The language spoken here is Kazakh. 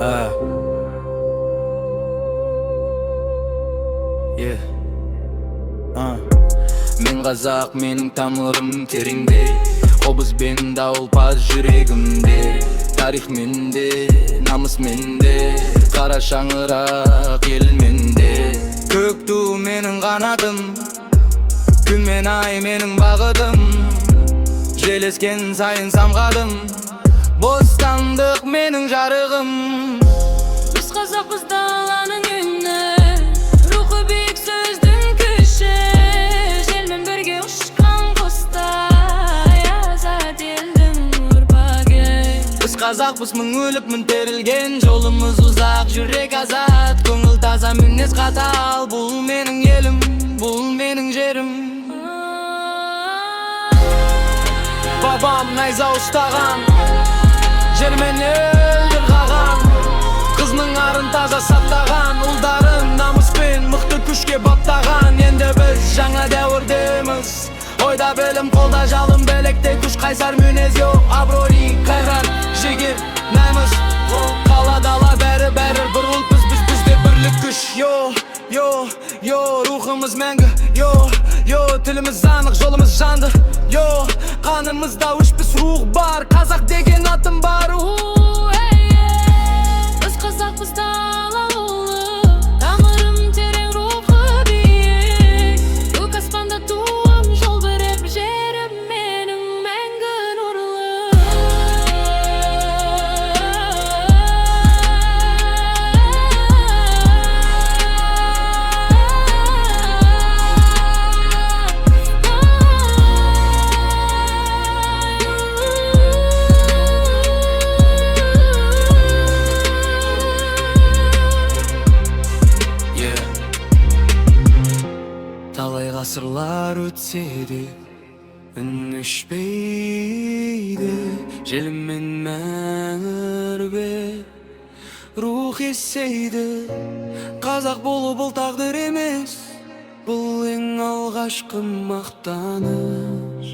Yeah. Мен қазақ, менің тамырым тереңде, қобыз бен дауылпаз жүрегімде. Тарих менде, намыс менде, қара шаңырақ ел менде. Көк ту менің қанатым, күн мен ай менің бағытым. Желескен сайын самғадым, бостандық менің жарығым. Біз қазақпыз даланың үні, рухы биік сөздің күші. Желмен бірге ұшқан құстай, азат елдің ұрпағы. Біз қазақпыз, мың өліп мың терілген, жолымыз ұзақ, жүрек азат, көңіл таза, мінез қатал. Бұл менің елім, бұл менің жерім. Бабам найза ұстаған, жермен елдір қаған, қызның арын таза сақтаған, ұлдарын намыспен мықты күшке баптаған. Енді біз жаңа дәуірдеміз, ойда білім, қолда жалын, білекте күш, қайсар мінез жоқ, абырой, қайрат, жігер, намыс. Қала дала бәрі бір ұлтпыз, бізде бірлік күш. Йо, рухымыз мәңгі, йо, тіліміз анық, жолымыз жанды. Йо, қанымызда өшпес рух бар, қазақ деген атым бар. Біз қазақпыз дала ұлы, тамырым терең, рухы биік. Көк аспанда туым, жол берер жерім менің мәңгі нұрлы. Талай ғасырлар өтсе де үн өшпейді, желіммен мәрбе рух есейді. Қазақ болу бұл тағдыр емес, бұл ең алғашқы мақтаныш.